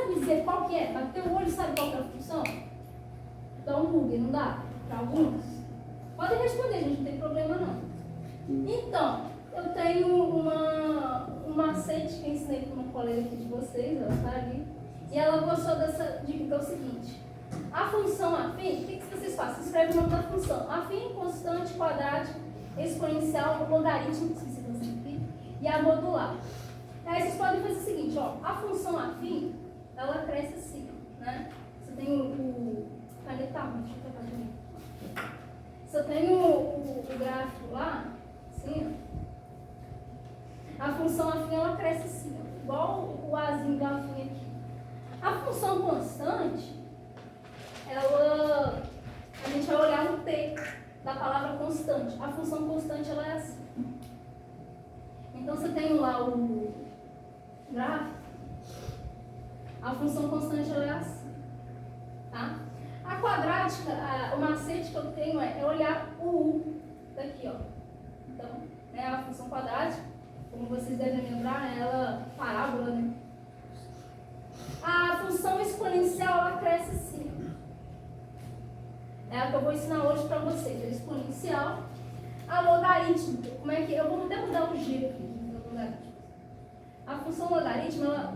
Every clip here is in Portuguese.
sabe dizer qual que é? Bateu o olho, sabe qual que é a função? Dá um Google, não dá? Para alguns? Podem responder, gente, não tem problema não. Então, eu tenho um macete que eu ensinei para uma colega aqui de vocês, ela está ali, e ela gostou dessa dica, que é o seguinte: a função afim, o que vocês fazem? Você escreve o nome da função: afim, constante, quadrática, exponencial, logarítmico, se você aqui, e a modular. Aí vocês podem fazer o seguinte, ó, a função afim, ela cresce assim, né? Você tem o caneta, deixa eu pegar aqui. Você tem o gráfico lá, assim, ó. A função afim, ela cresce assim, ó, igual o azinho do afim aqui. A função constante, a gente vai olhar no T da palavra constante. A função constante, ela é assim. Então, você tem lá o gráfico. A função constante, ela é assim. Tá? A quadrática, o macete que eu tenho é olhar o U daqui, ó. Então, né, a função quadrática, como vocês devem lembrar, ela é parábola, né? A função exponencial, ela cresce assim. É a que eu vou ensinar hoje para vocês. A exponencial. A logarítmica. Como é que... Eu vou até mudar o G aqui. A função logarítmica,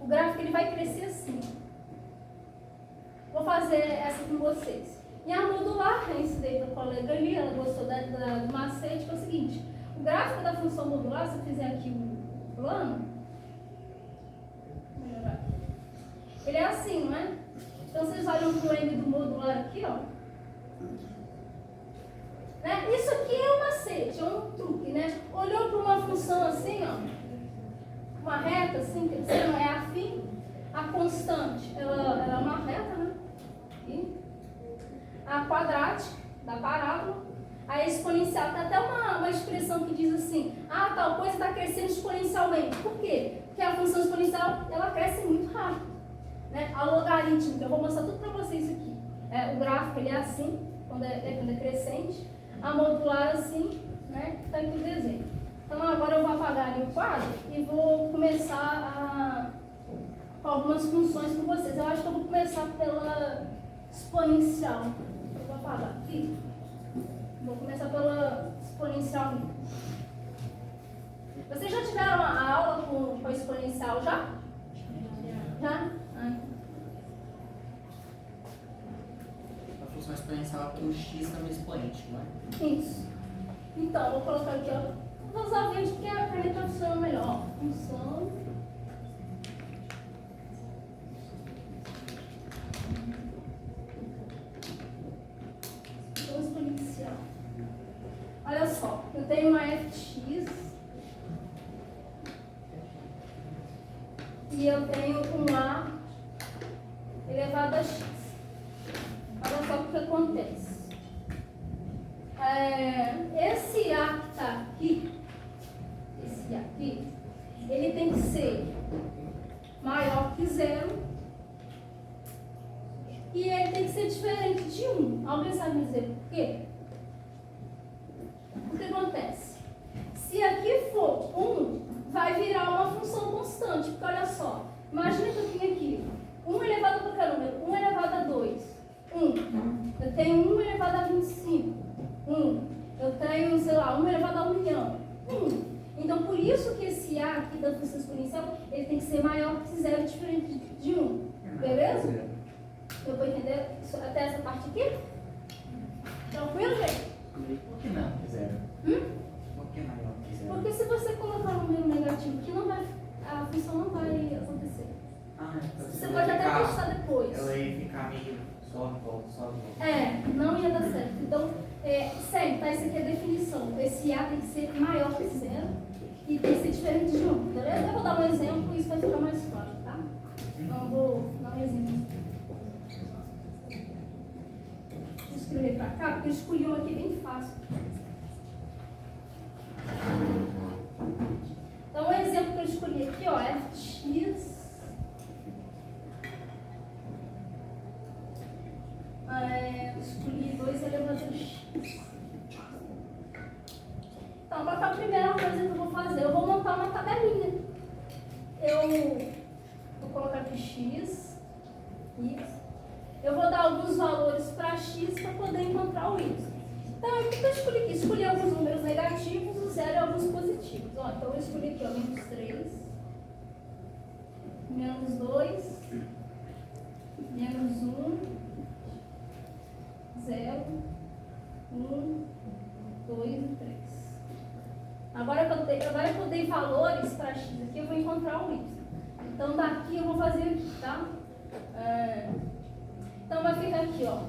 o gráfico, ele vai crescer assim. Vou fazer essa com vocês. E a modular, eu ensinei para a colega ali, ela gostou do macete, que é o seguinte: o gráfico da função modular, se eu fizer aqui o plano, ele é assim, não é? Então, vocês olham para o M do modular aqui, ó. Né? Isso aqui é um macete, é um truque, né? Olhou para uma função assim, ó, uma reta assim, que não é afim, a constante, ela é uma reta, né? Aqui. A quadrática, da parábola. A exponencial, tem até uma expressão que diz assim: ah, tal coisa está crescendo exponencialmente. Por quê? Porque a função exponencial, ela cresce muito rápido. Né? A logarítmica, eu vou mostrar tudo para vocês aqui. O gráfico, ele é assim, quando é crescente. A modular assim, né? Está aqui o desenho. Então agora eu vou apagar ali o quadro e vou começar com algumas funções com vocês. Eu acho que eu vou começar pela exponencial. Eu vou apagar aqui. Vou começar pela exponencial. Vocês já tiveram a aula com a exponencial já? Já? A função exponencial é o x também expoente, não é? Isso. Então, vou colocar aqui, ó. Vou usar o verde porque a caneta funciona melhor. Função. Função exponencial. Olha só, eu tenho uma fx e eu tenho um a elevado a x. Olha só o que acontece. Esse a que está aqui, esse aqui, ele tem que ser maior que 0 e ele tem que ser diferente de 1. Alguém sabe me dizer por quê? O que acontece? Se aqui for 1, vai virar uma função constante, porque olha só, imagina que eu tenho aqui 1 elevado a qualquer número, 1 elevado a 2. 1. Eu tenho 1 elevado a 25. 1. Eu tenho, sei lá, 1 elevado a 1 milhão. 1. Então, por isso que esse A aqui da função exponencial, ele tem que ser maior que 0, diferente de 1. Beleza? Eu vou entender até essa parte aqui? Tranquilo, gente? Por que não? 0. Por que maior que 0? Porque se você colocar um número negativo aqui, a função não vai acontecer. Então Você pode até testar depois. Ela ia ficar meio sobe, volta, sobe, volta. Não ia dar certo. Então, sempre, tá? Isso aqui é a definição. Esse A tem que ser maior que 0 e tem que ser diferente de 1. Beleza? Eu vou dar um exemplo e isso vai ficar mais claro, tá? Então, vou dar um exemplo. Vou escrever pra cá, porque eu escolhi um aqui bem fácil. Então, o exemplo que eu escolhi aqui, ó, é fx. Escolhi 2 elevado a x. Então, qual é a primeira coisa que eu vou fazer? Eu vou montar uma tabelinha. Eu vou colocar x para poder encontrar o y. Então, o que eu escolhi aqui? Escolhi alguns números negativos, o 0 e alguns positivos. Ó, então, eu escolhi aqui, ó, menos 3, menos 2, menos 1, 0, 1, 2 e 3. Agora que eu dei valores para x aqui, eu vou encontrar o y. Então, daqui eu vou fazer aqui, tá? Então, vai ficar aqui, ó.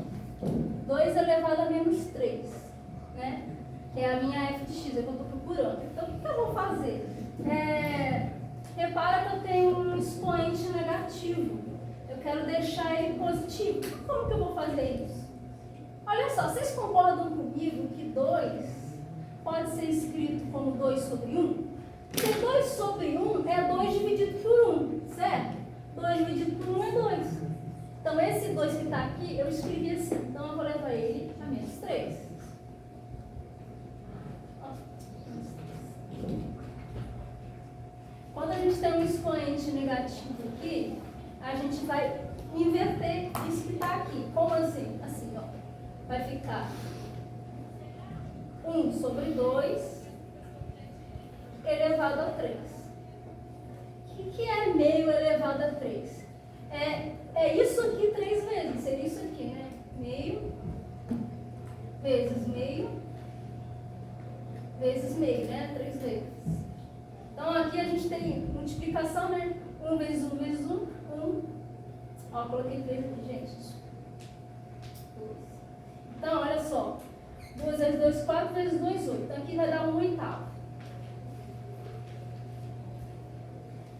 2 elevado a menos 3, né? Que é a minha f de x, é o que eu estou procurando. Então, o que eu vou fazer? Repara que eu tenho um expoente negativo. Eu quero deixar ele positivo. Como que eu vou fazer isso? Olha só, vocês concordam comigo que 2 pode ser escrito como 2 sobre 1? Porque 2 sobre 1 é 2 dividido por 1, certo? 2 dividido por 1 é 2. Então, esse 2 que está aqui, eu escrevi assim. Então, eu vou levar ele a menos 3. Quando a gente tem um expoente negativo aqui, a gente vai inverter isso que está aqui. Como assim? Assim, ó. Vai ficar 1 sobre 2 elevado a 3. O que é meio elevado a 3? É isso aqui 3 vezes. Seria isso aqui, né? Meio vezes meio vezes meio, né? 3 vezes. Então, aqui a gente tem multiplicação, né? 1 vezes 1 vezes 1, 1. Ó, coloquei 3 aqui, gente. 2. Então, olha só. 2 vezes 2, 4 vezes 2, 8. Então, aqui vai dar 1/8.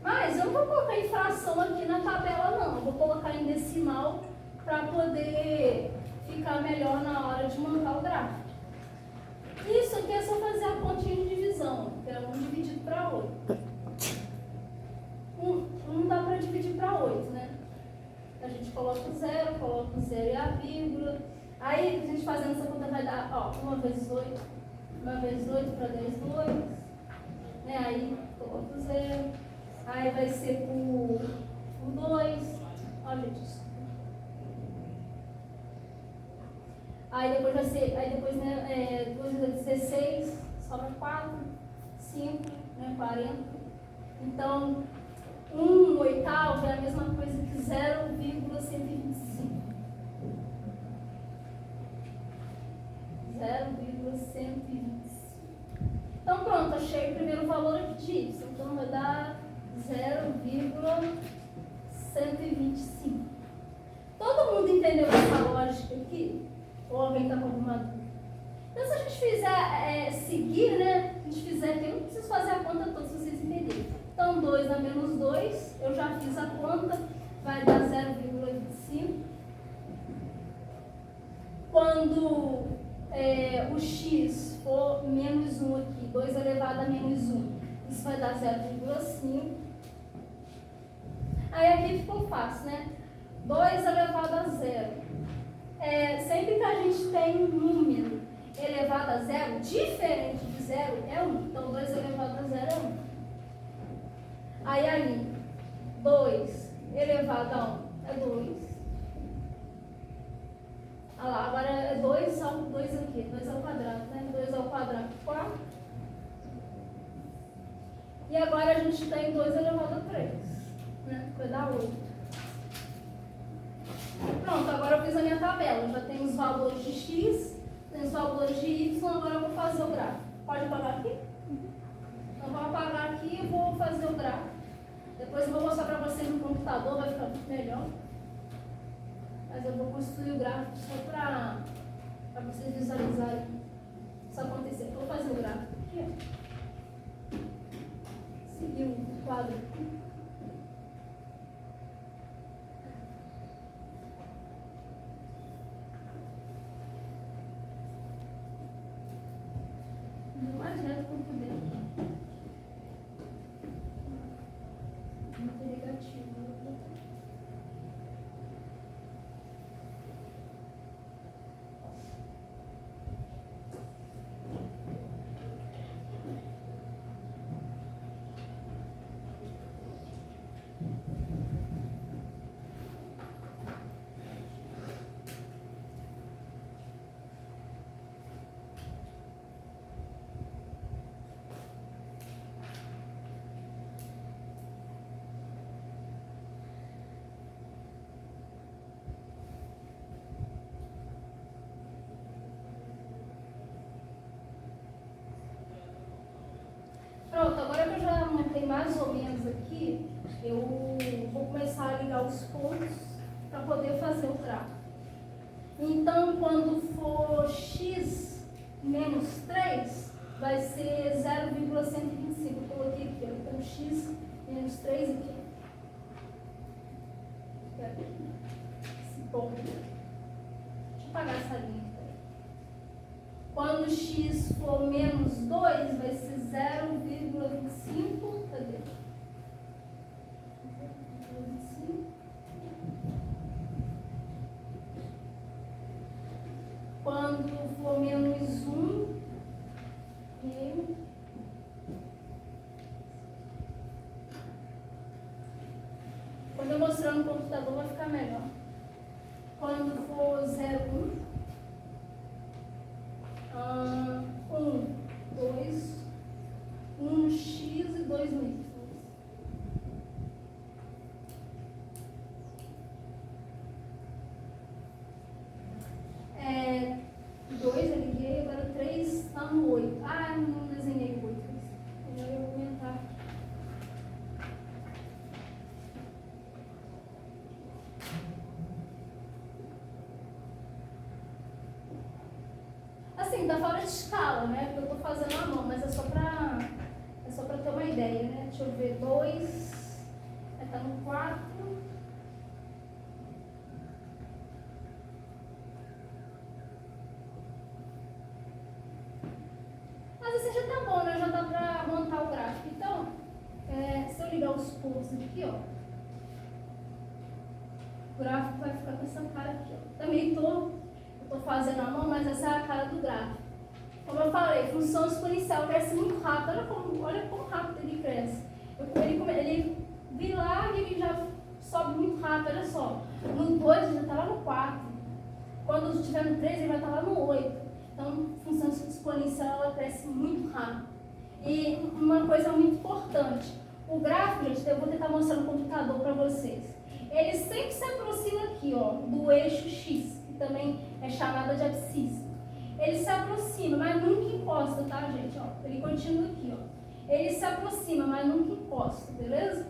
Mas eu não vou colocar em fração aqui na tabela, não. Eu vou colocar em decimal para poder ficar melhor na hora de montar o gráfico. Isso aqui é só fazer a continha de divisão, que é 1 dividido para 8. 1 dá para dividir para 8, né? A gente coloca o 0 e a vírgula. Aí, a gente fazendo essa conta vai dar, ó, 1 vezes 8. 1 vezes 8 para 10, 2. Né? Aí, coloca o 0. Aí vai ser por 2. Olha isso. Aí depois vai ser, né, 2 vezes 16, sobra 4, 5, né, 40. Então, 1/8 é a mesma coisa que 0,125. 0,125. Então, pronto, achei o primeiro valor aqui de y. Então, vai dar 0,125. Todo mundo entendeu essa lógica aqui? Ou alguém está com alguma dúvida? Então, se a gente fizer seguir, né? A gente fizer aqui, eu não preciso fazer a conta toda, se vocês entenderem. Então, 2 a menos 2, eu já fiz a conta, vai dar 0,25. Quando o x for menos 1 aqui, 2 elevado a menos 1, isso vai dar 0,5. Aí aqui ficou fácil, né? 2 elevado a 0. Sempre que a gente tem um número elevado a 0, diferente de 0, é 1. Então, 2 elevado a 0 é 1. Aí ali, 2 elevado a 1 é 2. Olha lá, agora é 2 aqui, 2 ao quadrado, né? 2 ao quadrado, 4. E agora a gente tem 2 elevado a 3, né? Vai dar 8. Pronto, agora eu fiz a minha tabela. Já tenho os valores de x, tenho os valores de y, agora eu vou fazer o gráfico. Pode apagar aqui? Então, vou apagar aqui e vou fazer o gráfico. Depois eu vou mostrar para vocês no computador, vai ficar muito melhor. Mas eu vou construir o gráfico só para vocês visualizarem isso acontecer. Então, vou fazer o gráfico aqui, ó. Seguir o quadro aqui. Mais reto como puder. Muito negativo. Pronto, agora que eu já montei mais ou menos aqui, eu vou começar a ligar os pontos para poder fazer o gráfico. Então, quando for x menos 3, vai ser 0,125. Eu coloquei aqui, ó, então x menos 3 aqui. Esse ponto. Deixa eu apagar essa linha aqui. Quando x for menos 2, vai ser 0,25. Cadê? 0,25. Quando for menos 1, e quando eu mostrar no computador vai ficar melhor. Quando for 0,1, 1, 2, 1x e 2 y. É, 2 eu liguei, agora 3 está no 8. Ah, eu não desenhei o 8. Eu vou aumentar. Assim, tá fora de escala, né? Porque eu tô fazendo à mão, mas é só pra ter uma ideia, né? Deixa eu ver, 2, tá no 4. Mas assim já tá bom, né? Já dá pra montar o gráfico. Então, se eu ligar os pontos aqui, ó, o gráfico vai ficar com essa cara aqui, ó. Também eu tô fazendo à mão, mas essa é a cara do gráfico. Como eu falei, função exponencial cresce muito rápido. Olha como rápido ele cresce. Ele vem lá e ele já sobe muito rápido, olha só. No 2 ele já está lá no 4. Quando estiver no 3, ele vai estar lá no 8. Então, função exponencial ela cresce muito rápido. E uma coisa muito importante, o gráfico, gente, eu vou tentar mostrar no computador para vocês. Ele sempre se aproxima aqui, ó, do eixo X, que também é chamada de abscissa. Ele se aproxima, mas nunca encosta, tá, gente? Ó, ele continua aqui, ó. Ele se aproxima, mas nunca encosta, beleza?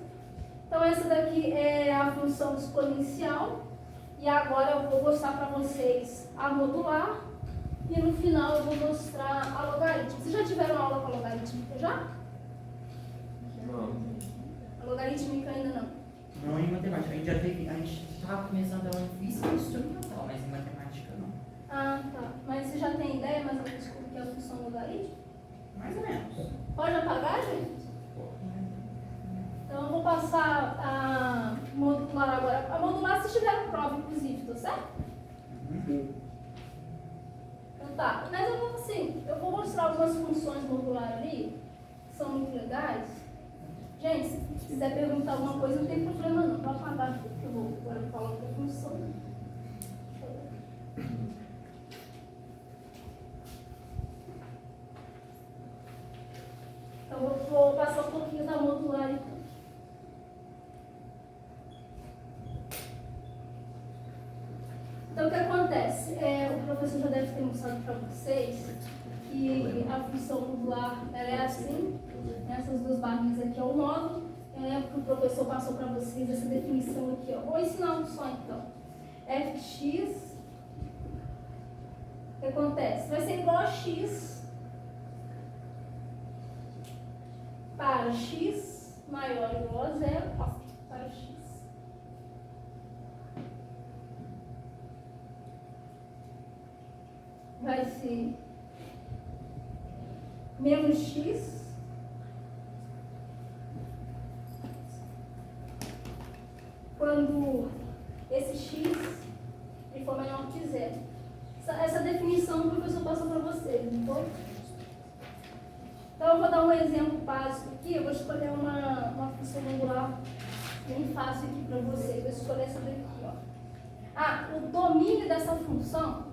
Então, essa daqui é a função exponencial. E agora eu vou mostrar para vocês a modular. E no final eu vou mostrar a logarítmica. Vocês já tiveram aula com a logarítmica já? Não. A logarítmica ainda não. Não em matemática. A gente estava começando ela em física e instrumental, mas em matemática não. Ah, tá. Mas você já tem ideia mais ou menos como que é a função logarítmica? Mais ou menos. Pode apagar, gente? Então eu vou passar a modular agora. A modular se tiver prova, inclusive, tá certo? Então tá. Mas eu vou assim, eu vou mostrar algumas funções modulares ali, que são muito legais. Gente, se quiser perguntar alguma coisa, não tem problema não. Pode apagar aqui, que eu vou agora falar outra função. Então eu vou passar um pouquinho da modular então. Então, o que acontece? O professor já deve ter mostrado para vocês que a função modular ela é assim, essas duas barrinhas aqui é o módulo. Eu lembro que o professor passou para vocês essa definição aqui. Ó. Vou ensinar um só então. Fx, o que acontece? Vai ser igual a x para x maior ou igual a zero para x. Vai ser menos x quando esse x ele for menor que zero. Essa definição o professor passou para vocês, não foi? Então eu vou dar um exemplo básico aqui. Eu vou escolher uma função modular bem fácil aqui para vocês. Vou escolher essa daqui, ó. Ah, o domínio dessa função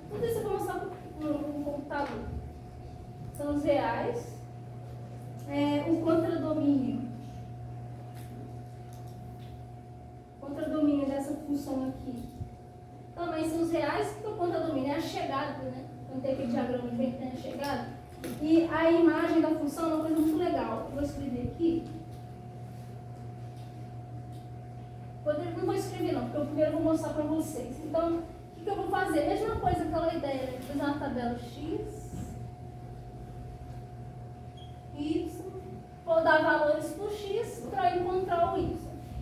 tudo isso eu vou mostrar no computador. São os reais. O contradomínio. O contradomínio dessa função aqui também são os reais, porque o ponto domínio é a chegada, né? Então tem aquele diagrama de vem tem a chegada. E a imagem da função é uma coisa muito legal. Eu vou escrever aqui. Não vou escrever não, porque eu primeiro vou mostrar para vocês. Então, o que eu vou fazer? Mesma coisa, aquela ideia, né? Fazer uma tabela X, Y, vou dar valores para o X para encontrar o Y.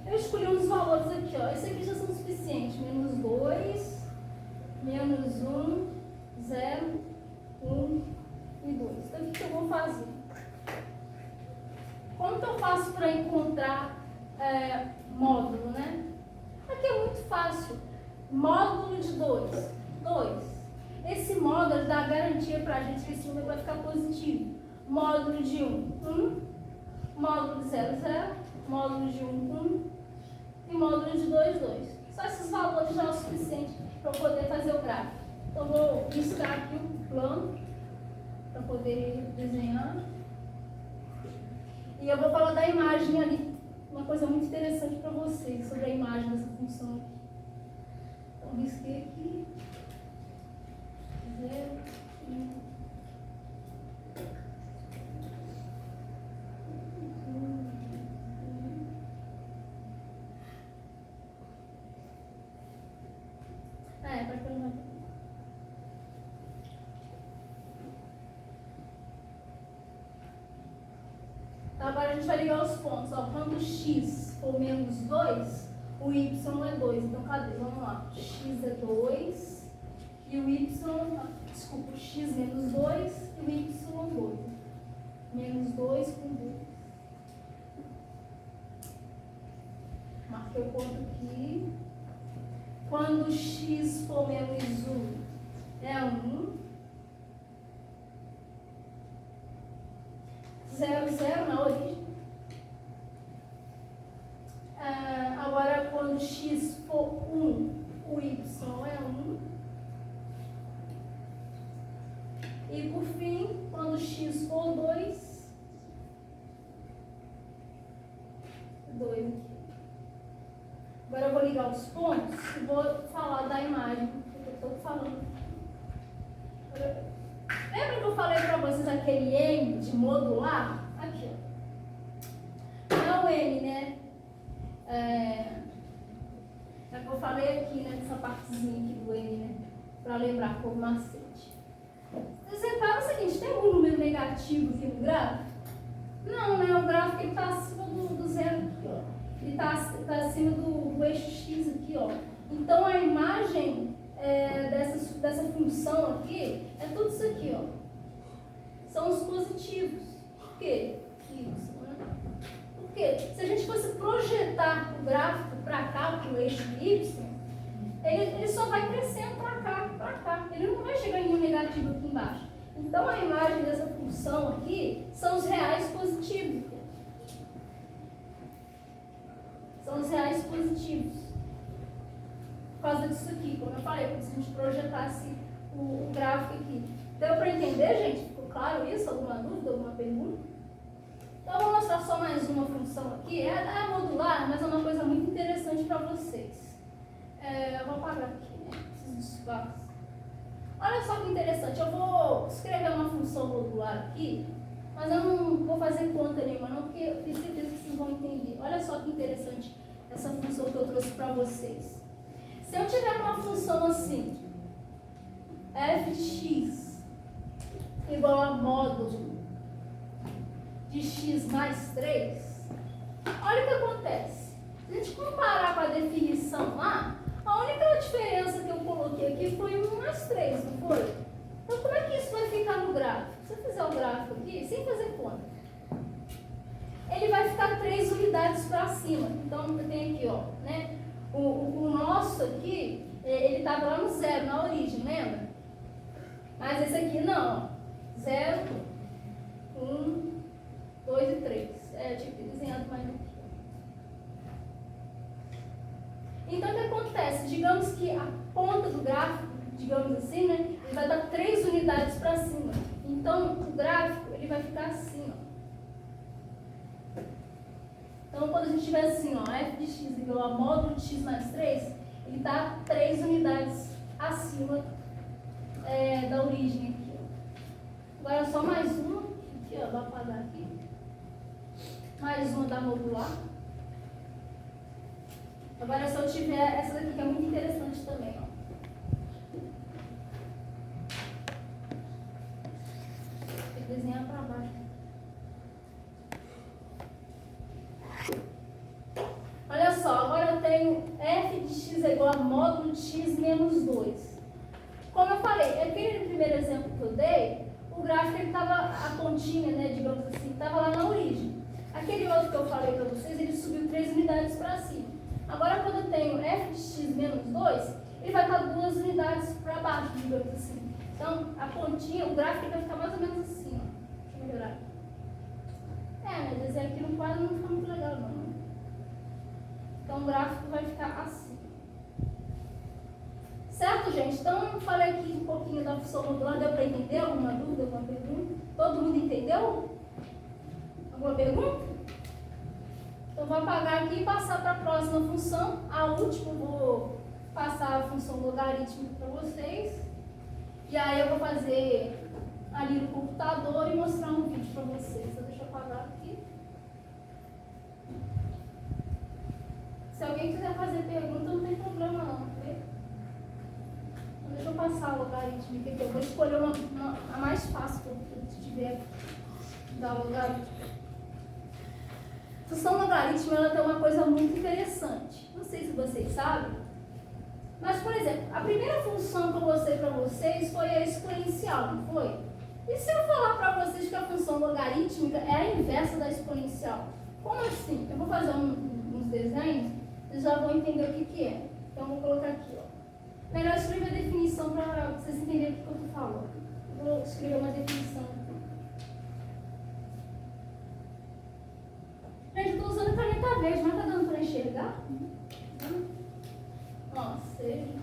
Eu escolhi uns valores aqui, ó. Esse aqui já são suficientes. Menos 2, menos 1, 0, 1 e 2. Então, o que eu vou fazer? Como que eu faço para encontrar módulo, né? Aqui é muito fácil. Módulo de 2. 2. Esse módulo dá garantia para a gente que esse número vai ficar positivo. Módulo de 1, 1. Módulo de 0, 0. Módulo de 1, 1. E módulo de 2, 2. Só esses valores já é o suficiente para eu poder fazer o gráfico. Então, vou riscar aqui o plano para poder ir desenhando. E eu vou falar da imagem ali. Uma coisa muito interessante para vocês sobre a imagem dessa função aqui. Então, risquei aqui. 0, 1. Para que eu não... Então, agora a gente vai ligar os pontos. Ó, quando o x for menos 2, o y é 2. Então, cadê? Vamos lá. X é 2 e o y... Desculpa, o x menos 2 e o y 2. Menos 2 com 2. Marquei o ponto aqui. Quando o x for menos 1, é 1. 0, 0 na origem. Agora, quando x for 1, o y é 1. E, por fim, quando x for 2, 2 aqui. Agora eu vou ligar os pontos e vou falar da imagem que eu estou falando. Lembra que eu falei para vocês aquele M de modular? Aqui, ó. Não é o M, né? É que eu falei aqui, né? Nessa partezinha aqui do M, né? Para lembrar como macete. Você repara o seguinte, tem algum número negativo aqui no gráfico? Não, né? O gráfico está acima do zero aqui, ó. Ele está acima do eixo X aqui, ó. Então, a imagem dessa função aqui é tudo isso aqui, ó. São os positivos. Por quê? Isso, né? Porque se a gente fosse projetar o gráfico para cá, para o eixo Y, ele só vai crescendo para cá, para cá. Ele não vai chegar em um negativo aqui embaixo. Então, a imagem dessa função aqui são os reais positivos. São os reais positivos. Por causa disso aqui, como eu falei, se a gente projetasse o gráfico aqui. Deu para entender, gente? Ficou claro isso? Alguma dúvida, alguma pergunta? Então, eu vou mostrar só mais uma função aqui. É modular, mas é uma coisa muito interessante para vocês. Eu vou apagar aqui, né? Esses espaços. Olha só que interessante. Eu vou escrever uma função modular aqui, mas eu não vou fazer conta nenhuma, não, porque eu tenho certeza que vocês vão entender. Olha só que interessante essa função que eu trouxe para vocês. Se eu tiver uma função assim, fx igual a módulo de x mais 3, olha o que acontece. Se a gente comparar com a definição lá, a única diferença que eu coloquei aqui foi 1 mais 3, não foi? Então, como é que isso vai ficar no gráfico? Se eu fizer o gráfico aqui, sem fazer conta, ele vai ficar 3 unidades para cima. Então, eu tenho aqui, ó, né? O nosso aqui, ele estava lá no 0, na origem, lembra? Mas esse aqui não, ó. 0, 1, 2 e 3. Eu tinha que ter desenhado mais aqui. Então, o que acontece? Digamos que a ponta do gráfico, digamos assim, né? Ele vai dar 3 unidades para cima. Então, o gráfico, ele vai ficar assim, ó. Então, quando a gente tiver assim, ó, f de x igual a módulo de x mais 3, Ele está 3 unidades acima da origem aqui. Ó. Agora só mais uma, aqui, ó, vou apagar aqui. Mais uma da modular. Agora se eu tiver essa daqui que é muito interessante também, ó. Tem que desenhar para baixo. Olha só, agora eu tenho f de x é igual a módulo de x menos 2. Como eu falei, aquele primeiro exemplo que eu dei, o gráfico estava, a continha, né, digamos assim, estava lá na origem. Aquele outro que eu falei para vocês, ele subiu 3 unidades para cima. Agora, quando eu tenho f de x menos 2, ele vai estar 2 unidades para baixo, digamos assim. Então, a pontinha, o gráfico vai ficar mais ou menos assim, ó. Deixa eu melhorar. Mas desenhar aqui no quadro não fica muito legal, não. Então, o gráfico vai ficar assim. Certo, gente? Então, eu falei aqui um pouquinho da função modular. Deu para entender? Alguma dúvida, alguma pergunta? Todo mundo entendeu? Alguma pergunta? Então, vou apagar aqui e passar para a próxima função. A última, vou passar a função logarítmica para vocês. E aí, eu vou fazer ali no computador e mostrar um vídeo para vocês. Então, deixa eu apagar aqui. Se alguém quiser fazer pergunta, não tem problema não, tá? Então, deixa eu passar a logarítmica aqui. Eu vou escolher a mais fácil que eu tiver da logarítmica. A função logarítmica ela tem uma coisa muito interessante. Não sei se vocês sabem, mas, por exemplo, a primeira função que eu mostrei para vocês foi a exponencial, não foi? E se eu falar para vocês que a função logarítmica é a inversa da exponencial? Como assim? Eu vou fazer uns desenhos, vocês já vão entender o que é. Então, eu vou colocar aqui, ó. Melhor escrever a definição para vocês entenderem o que eu estou falando. Eu vou escrever uma definição aqui. Gente, eu estou usando caneta verde, mas está dando para enxergar? Ó, seja.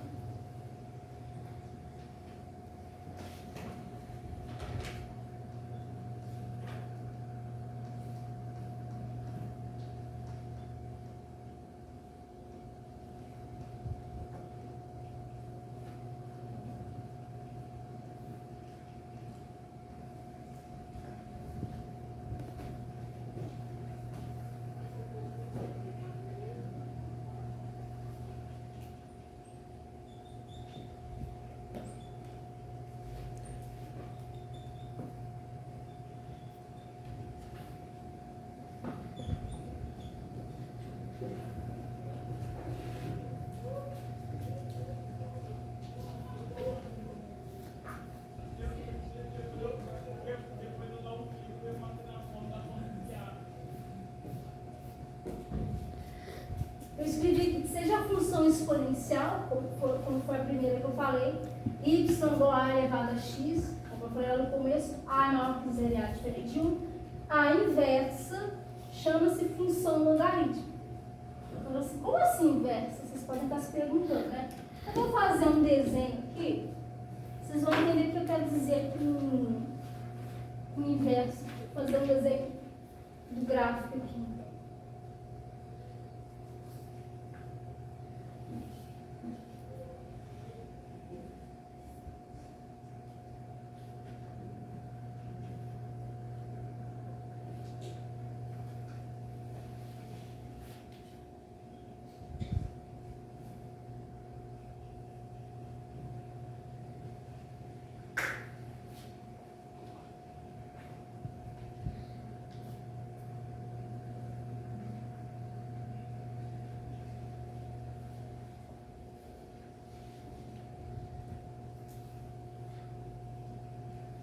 Eu escrevi aqui que seja a função exponencial, como foi a primeira que eu falei, y igual a elevado a x, como eu falei lá no começo, a é maior que 0 e a é diferente de 1. A inversa chama-se função logarítmica. Então, assim, como assim inversa? Vocês podem estar se perguntando, né? Eu vou fazer um desenho aqui, vocês vão entender o que eu quero dizer com inverso. Vou fazer um desenho do gráfico aqui.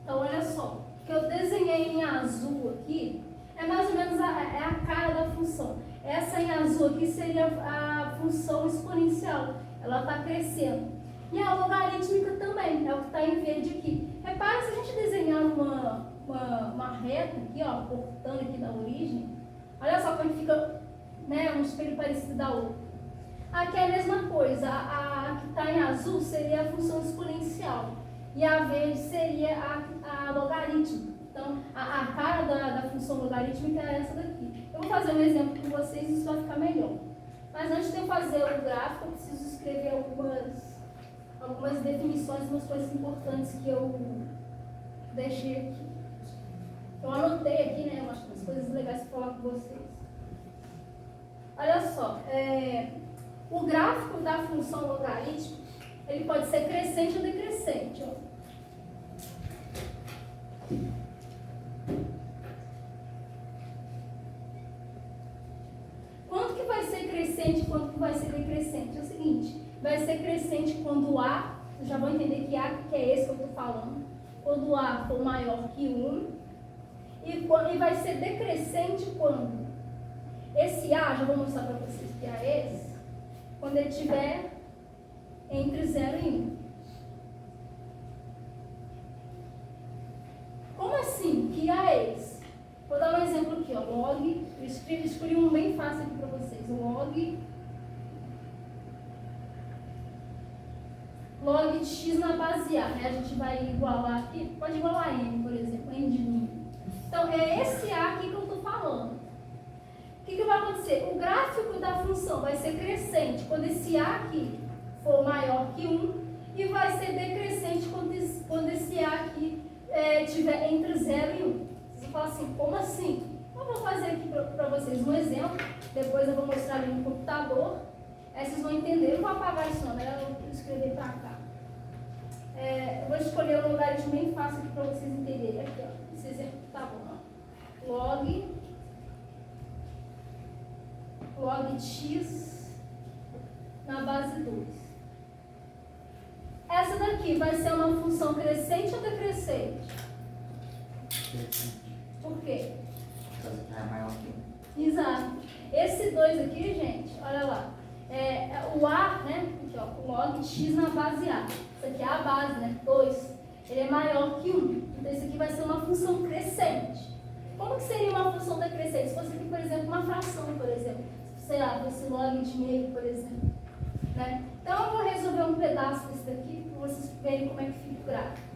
Então, olha só, o que eu desenhei em azul aqui é mais ou menos a cara da função. Essa em azul aqui seria a função exponencial, ela está crescendo. E a logarítmica também, é o que está em verde aqui. Repare, se a gente desenhar uma reta aqui, ó, cortando aqui da origem, olha só como fica, né, um espelho parecido da outra. Aqui é a mesma coisa, a que está em azul seria a função exponencial. E a verde seria a logarítmica. Então, a cara da função logarítmica é essa daqui. Eu vou fazer um exemplo com vocês e isso vai ficar melhor. Mas antes de eu fazer o gráfico, eu preciso escrever algumas definições, umas coisas importantes que eu deixei aqui. Eu anotei aqui, né, umas coisas legais para falar com vocês. Olha só, o gráfico da função logarítmica, ele pode ser crescente ou decrescente. Ó. Quanto que vai ser crescente e quanto que vai ser decrescente? É o seguinte, vai ser crescente quando A, vocês já vão entender que A que é esse que eu estou falando, quando A for maior que 1, e vai ser decrescente quando esse A, já vou mostrar para vocês que A é esse, quando ele estiver entre 0 e 1. Como assim? Que A é esse? Vou dar um exemplo aqui, ó, log, eu escolhi um bem fácil aqui para vocês, log de x na base A, né? A gente vai igualar aqui, pode igualar a n, por exemplo, n de número. Então, é esse A aqui que eu estou falando. O que vai acontecer? O gráfico da função vai ser crescente quando esse A aqui for maior que 1 e vai ser decrescente quando esse A aqui estiver entre 0 e 1. Vocês vão falar assim, como assim? Eu vou fazer aqui para vocês um exemplo, depois eu vou mostrar ali no computador, aí vocês vão entender. Eu não vou apagar isso não, né? Eu vou escrever para cá. Eu vou escolher um logaritmo bem fácil aqui para vocês entenderem. Aqui, ó, esse exemplo tá bom. Ó. Log de x na base 2. Essa daqui vai ser uma função crescente ou decrescente? Por quê? Porque é maior que 1. Exato. Esse 2 aqui, gente, olha lá. O A, né? Aqui, ó, o log de x na base A. Isso aqui é a base, né? 2. Ele é maior que 1. Então, isso aqui vai ser uma função crescente. Como que seria uma função decrescente? Se fosse aqui, por exemplo, uma fração, por exemplo. Sei lá, esse log de meio, por exemplo. Né? Então, eu vou resolver um pedaço desse daqui para vocês verem como é que fica o gráfico.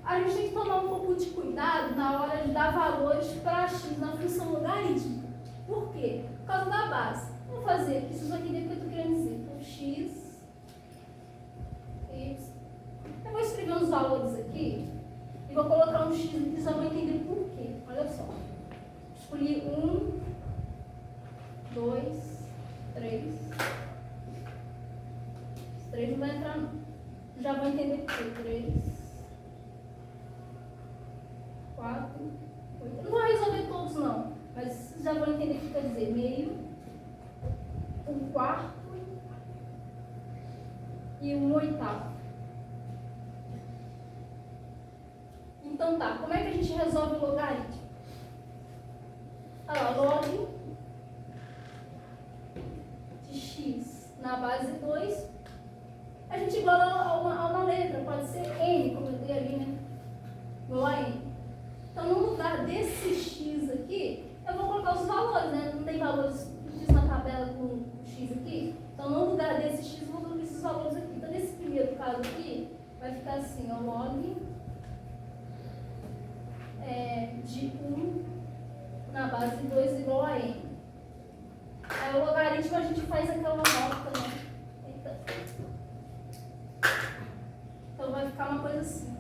A gente tem que tomar um pouco de cuidado na hora de dar valores para x na função logarítmica. Por quê? Por causa da base. Vou fazer aqui, vocês vão entender o que eu estou querendo dizer. Então, x, y. Eu vou escrever uns valores aqui e vou colocar um x aqui, vocês já vão entender por quê. Olha só. Escolhi 1, 2, 3. Esse 3 não vai entrar não. Já vão entender por quê. 3, 4, 8. Não vou resolver todos não, mas vocês já vão entender o que quer dizer. Meio, 1/4 e 1/8. Então tá, como é que a gente resolve o logaritmo? Olha lá, log de x na base 2, a gente iguala a uma letra, pode ser n, como eu dei ali, né? Igual a n. Então, no lugar desse x aqui, eu vou colocar os valores, né? Não tem valores x na tabela com x aqui? Então, no lugar desse x, eu vou colocar esses valores aqui. Então, nesse primeiro caso aqui, vai ficar assim, ó, log de 1 na base 2 igual a n. Aí, o logaritmo, a gente faz aquela nota, né? Então, vai ficar uma coisa assim.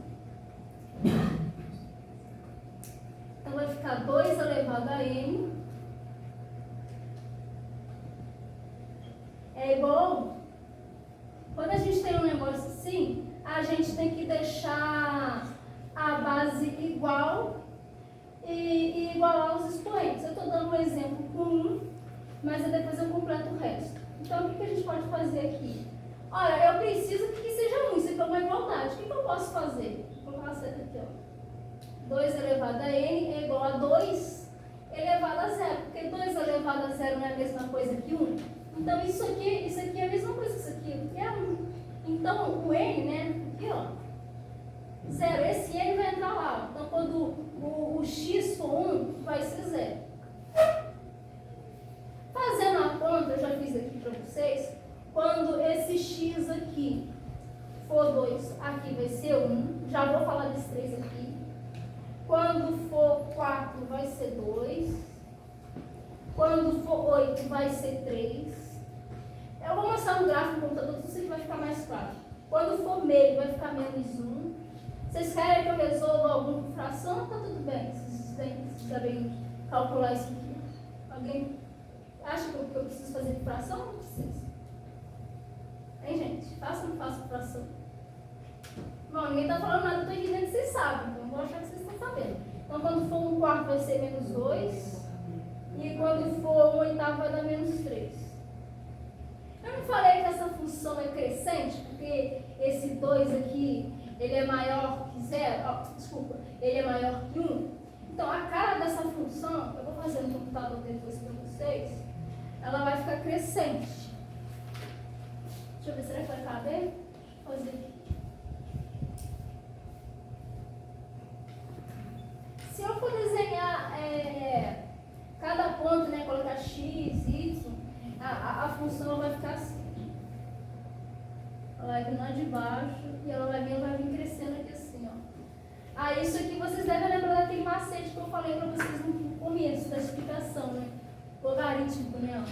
Então, vai ficar 2 elevado a n é igual. Quando a gente tem um negócio assim, a gente tem que deixar a base igual e igualar os expoentes. Eu estou dando um exemplo com 1, mas depois eu completo o resto. Então, o que a gente pode fazer aqui? Olha, eu preciso que seja 1, isso aqui é uma igualdade. O que eu posso fazer? Vou colocar a seta aqui, ó. 2 elevado a n é igual a 2 elevado a 0. Porque 2 elevado a 0 não é a mesma coisa que 1. Então, isso aqui é a mesma coisa que isso aqui é 1. Então, o n, né? Aqui, ó. 0. Esse n vai entrar lá. Então, quando o x for 1, vai ser 0. Fazendo a conta, eu já fiz aqui para vocês. Quando esse x aqui for 2, aqui vai ser 1. Já vou falar desse 3 aqui. Quando for 4, vai ser 2. Quando for 8, 8 vai ser 3. Eu vou mostrar no gráfico no computador, isso aqui vai ficar mais claro. Quando for meio, vai ficar menos 1. Vocês querem que eu resolva alguma fração? Tá tudo bem. Vocês sabem calcular isso aqui. Alguém acha que eu preciso fazer de fração? Não preciso. Hein, gente? Faça ou não faça fração? Bom, ninguém está falando nada, eu estou dizendo que vocês sabem, então eu vou achar que vocês estão sabendo. Então, quando for 1/4 vai ser menos 2, e quando for 1/8 vai dar menos 3. Eu não falei que essa função é crescente, porque esse 2 aqui, ele é maior que 0, ele é maior que 1. Então, a cara dessa função, eu vou fazer no computador depois para vocês, ela vai ficar crescente. Deixa eu ver, será que vai caber? Vou fazer aqui. Se eu for desenhar cada ponto, né, colocar x, y, a função vai ficar assim. Ela vai vir lá de baixo e ela vai vir crescendo aqui assim, ó. Isso aqui vocês devem lembrar daquele macete que eu falei para vocês no começo da explicação, né? Logarítmico, né?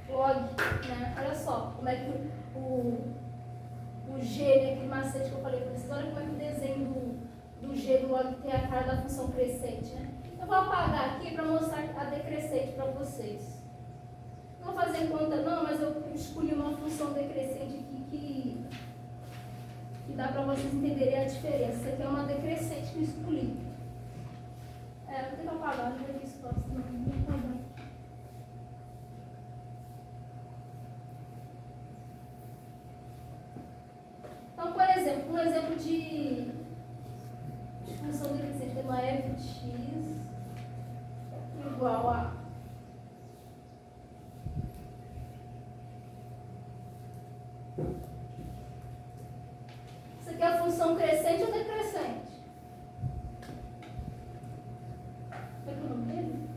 Log, né? Olha só como é que o G, né, aquele macete que eu falei para vocês, olha como é que o desenho do G do log tem a cara da função crescente, né? Eu vou apagar aqui para mostrar a decrescente para vocês. Não vou fazer conta não, mas eu escolhi uma função decrescente aqui que dá para vocês entenderem a diferença. Essa aqui é uma decrescente que eu escolhi. Vou ter que apagar, não vai ter espaço, não vou apagar. Então, por exemplo, um exemplo de função decrescente tem uma f de x igual a isso aqui é a função crescente ou decrescente? Qual é o nome dele?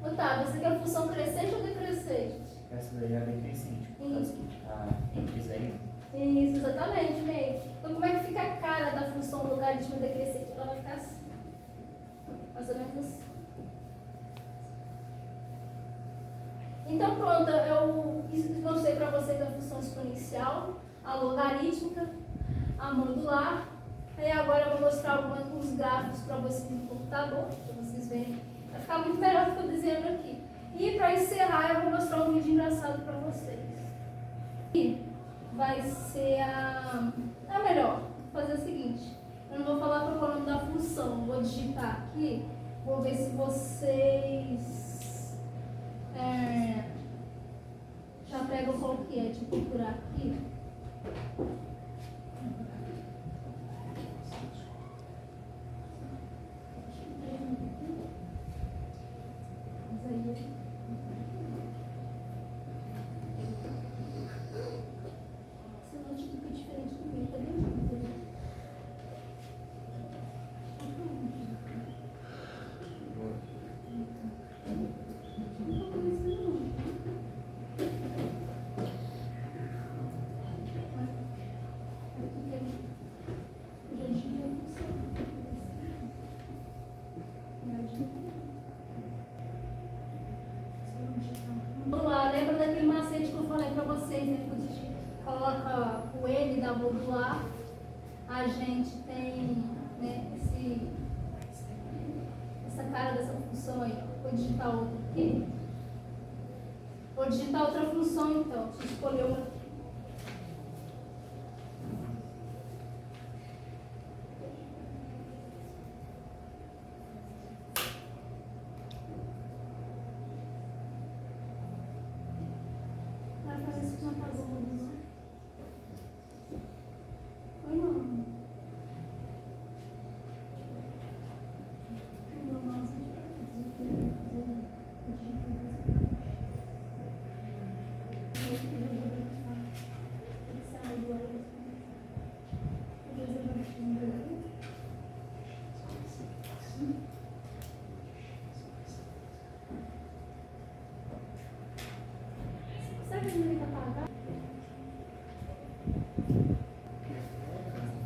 Otávio, isso aqui é a função crescente ou decrescente? Essa daí é decrescente, por causa que está entre 0 e 1. Isso, exatamente, meio. Então, como é que fica a cara da função logarítmica decrescente? Ela vai ficar assim. Mais ou menos assim. Então, pronto, eu mostrei para vocês a função exponencial, a logarítmica, a modular. Aí agora eu vou mostrar alguns gráficos para vocês no computador, para vocês verem. Vai ficar muito melhor do que eu desenhando aqui. E para encerrar, eu vou mostrar um vídeo engraçado para vocês. E vai ser melhor. Vou fazer o seguinte. Eu não vou falar qual é o nome da função. Vou digitar aqui. Vou ver se vocês já pegam qual que é. Deixa eu procurar aqui. Vamos lá, lembra daquele macete que eu falei para vocês, né? Quando a gente coloca o N da modular, a gente tem, né, essa cara dessa função aí. Vou digitar outra aqui. Vou digitar outra função então. Deixa eu escolher uma aqui. Parece que não apagou o luz. Oi, não.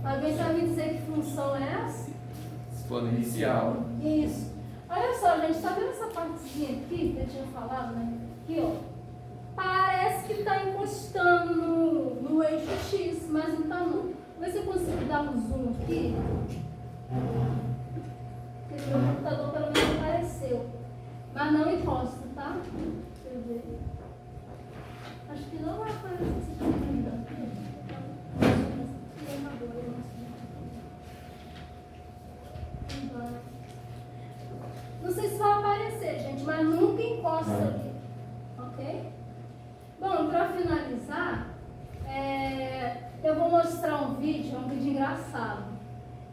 Alguém sabe dizer que função é essa? Exponencial. Isso. Olha só, gente, tá vendo essa partezinha aqui que eu tinha falado, né? Aqui, ó. Parece que está encostando no eixo X, mas não está não. Vê se eu consigo dar um zoom aqui. Porque meu computador pelo menos apareceu. Mas não encosta, tá? Deixa eu ver. Acho que não vai aparecer esse tipo ainda. Não sei se vai aparecer, gente, mas nunca encosta aqui. Ok? Bom, para finalizar, eu vou mostrar um vídeo, é um vídeo engraçado.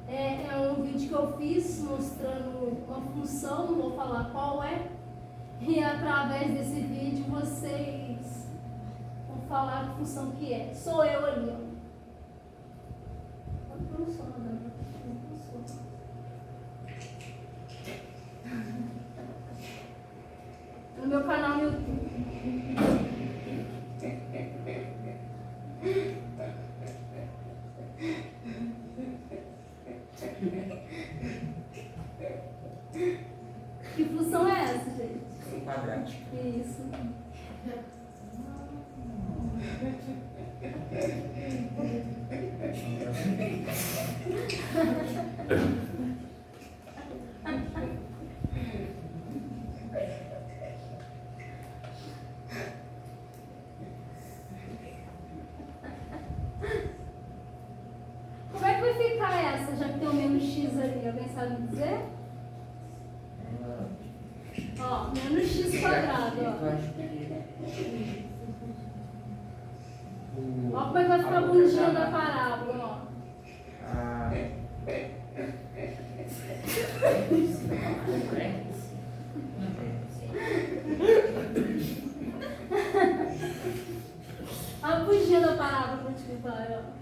É um vídeo que eu fiz mostrando uma função, não vou falar qual é. E através desse vídeo vocês vão falar que função que é. Sou eu ali, ó. Não funciona, não funciona. No meu canal no YouTube. Que função é essa, gente? Um quadrático. Isso. Como é que vai ficar essa, já que tem o menos x ali? Alguém sabe dizer? Ó, menos x quadrado, ó. Ó como é que vai ficar a bundinha da parábola, ó. A bundinha da parábola multiplicar, ó.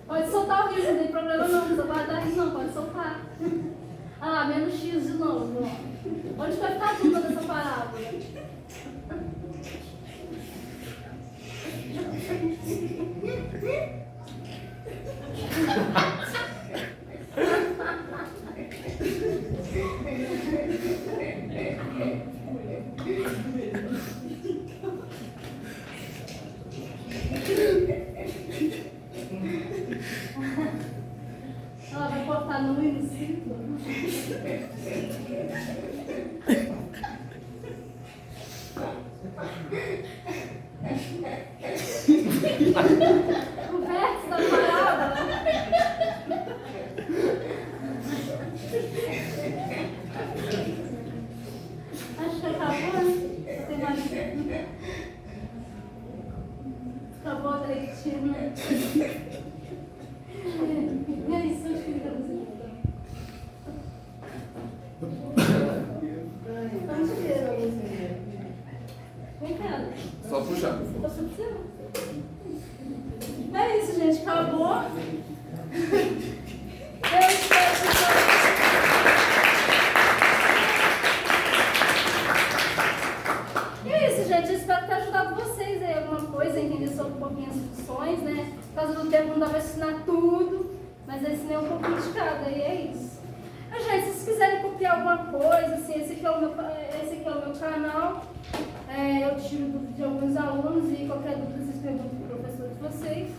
Pode soltar o riso, não tem problema não, não precisa guardar isso não, pode soltar. Ah lá, menos x de novo, ó. Onde vai ficar a curva dessa parábola? Ela vai cortar no 1 e no 5. O vértice da parábola. Acho que acabou. Só tem mais. Acabou a leitinha. E aí, só escrever você. Vamos ver, vem cá. Só puxar. Posso puxar? É isso, gente. Acabou. Eu espero que é isso, gente. Eu espero ter ajudado vocês aí alguma coisa, a entender sobre um pouquinho as funções, né? Por causa do tempo não dá para ensinar tudo, mas eu ensinei um pouquinho de cada, e é isso. Mas, gente, se vocês quiserem copiar alguma coisa, assim, esse aqui é o meu canal. Eu tiro dúvidas de alguns alunos e qualquer dúvida vocês perguntam para o professor de vocês.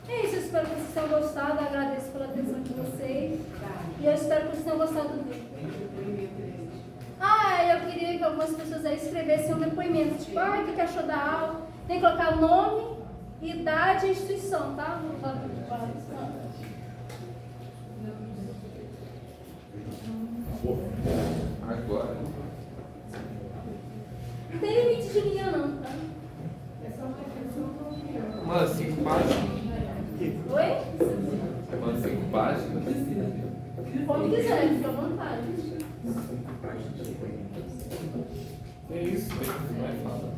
É isso, eu espero que vocês tenham gostado, agradeço pela atenção de vocês. E eu espero que vocês tenham gostado do vídeo. Eu queria que algumas pessoas aí escrevessem um depoimento, tipo, o que achou da aula? Tem que colocar o nome, idade e instituição, tá? Vou falar para Agora. Não tem limite de linha não, tá? Mano, 5 páginas. Oi? Mano, 5 páginas. Como quiser, fica à vontade. É isso, não vai falar.